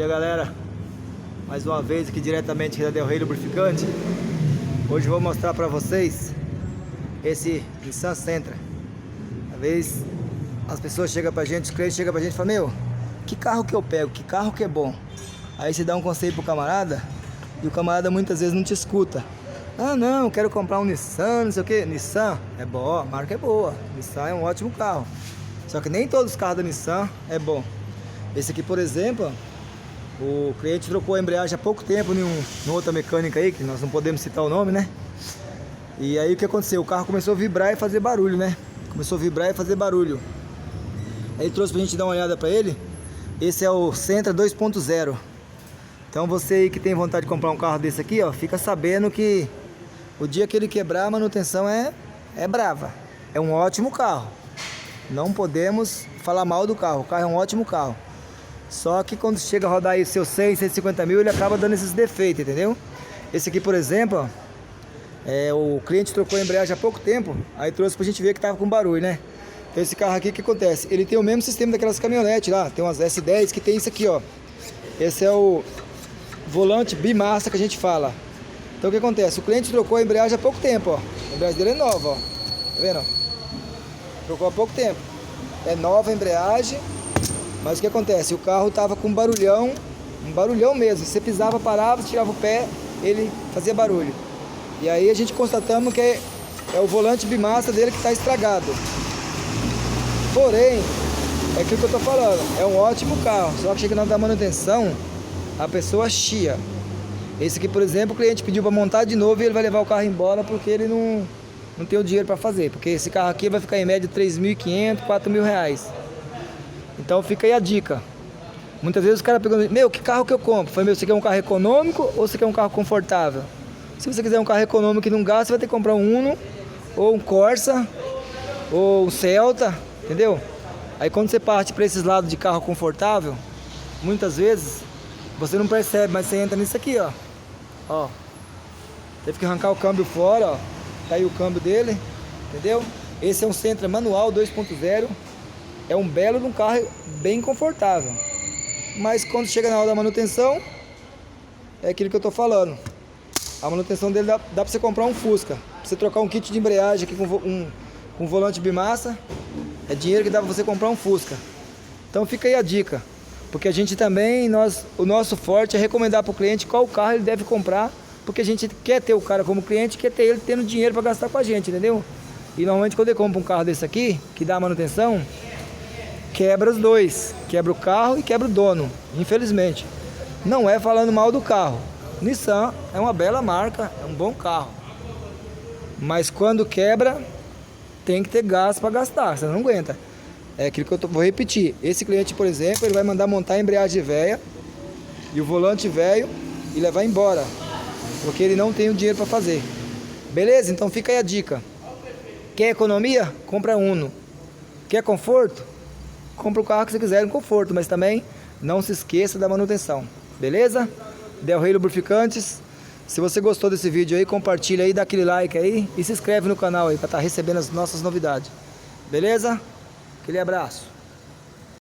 dia, galera. Mais uma vez aqui diretamente aqui da Del Rey Lubrificante. Hoje eu vou mostrar pra vocês esse Nissan Sentra. Às vezes as pessoas chegam pra gente, os clientes chegam pra gente e falam: meu, que carro que eu pego? Que carro que é bom? Aí você dá um conselho pro camarada e o camarada muitas vezes não te escuta. Ah não, quero comprar um Nissan, não sei o que. Nissan é boa, a marca é boa. Nissan é um ótimo carro. Só que nem todos os carros da Nissan é bom. Esse aqui, por exemplo, o cliente trocou a embreagem há pouco tempo em outra mecânica aí, que nós não podemos citar o nome, né? E aí o que aconteceu? O carro começou a vibrar e fazer barulho, né? Começou a vibrar e fazer barulho. Aí ele trouxe pra gente dar uma olhada pra ele. Esse é o Sentra 2.0. Então você aí que tem vontade de comprar um carro desse aqui, ó, fica sabendo que o dia que ele quebrar, a manutenção é brava. É um ótimo carro. Não podemos falar mal do carro. O carro é um ótimo carro. Só que quando chega a rodar aí seus 100, 150 mil, ele acaba dando esses defeitos, entendeu? Esse aqui, por exemplo, ó, o cliente trocou a embreagem há pouco tempo. Aí trouxe pra gente ver que tava com barulho, né? Então esse carro aqui, o que acontece? Ele tem o mesmo sistema daquelas caminhonetes lá. Tem umas S10 que tem isso aqui, ó. Esse é o volante bimassa que a gente fala. Então o que acontece? O cliente trocou a embreagem há pouco tempo, ó. A embreagem dele é nova, ó. Tá vendo? Trocou há pouco tempo. É nova a embreagem. Mas o que acontece? O carro tava com um barulhão mesmo. Você pisava, parava, tirava o pé, ele fazia barulho. E aí a gente constatamos que é o volante bimassa dele que está estragado. Porém, é aquilo que eu tô falando, é um ótimo carro. Só que chega na hora da manutenção, a pessoa chia. Esse aqui, por exemplo, o cliente pediu para montar de novo e ele vai levar o carro embora porque ele não tem o dinheiro para fazer. Porque esse carro aqui vai ficar em média R$ 3.500, R$ 4.000. Então fica aí a dica. Muitas vezes os caras perguntam: meu, que carro que eu compro? Eu falei: meu, você quer um carro econômico ou você quer um carro confortável? Se você quiser um carro econômico que não gasta, você vai ter que comprar um Uno, ou um Corsa, ou um Celta, entendeu? Aí quando você parte para esses lados de carro confortável, muitas vezes você não percebe, mas você entra nisso aqui, ó. Ó, teve que arrancar o câmbio fora, ó. Tá aí o câmbio dele, entendeu? Esse é um Sentra manual 2.0. É um belo de um carro bem confortável. Mas quando chega na hora da manutenção, é aquilo que eu tô falando. A manutenção dele dá pra você comprar um Fusca. Pra você trocar um kit de embreagem aqui com volante bimassa, é dinheiro que dá pra você comprar um Fusca. Então fica aí a dica. Porque a gente também, o nosso forte é recomendar pro cliente qual carro ele deve comprar. Porque a gente quer ter o cara como cliente, quer ter ele tendo dinheiro pra gastar com a gente, entendeu? E normalmente quando ele compra um carro desse aqui, que dá a manutenção, quebra os dois, quebra o carro e quebra o dono, infelizmente. Não é falando mal do carro. Nissan é uma bela marca, é um bom carro. Mas quando quebra, tem que ter gás para gastar, você não aguenta. É aquilo que eu vou repetir. Esse cliente, por exemplo, ele vai mandar montar a embreagem velha e o volante velho e levar embora, porque ele não tem o dinheiro para fazer. Beleza? Então fica aí a dica. Quer economia? Compra Uno. Quer conforto? Compra o carro que você quiser em conforto, mas também não se esqueça da manutenção, beleza? Del Rey Lubrificantes. Se você gostou desse vídeo aí, compartilha aí, dá aquele like aí e se inscreve no canal aí para estar recebendo as nossas novidades, beleza? Aquele abraço.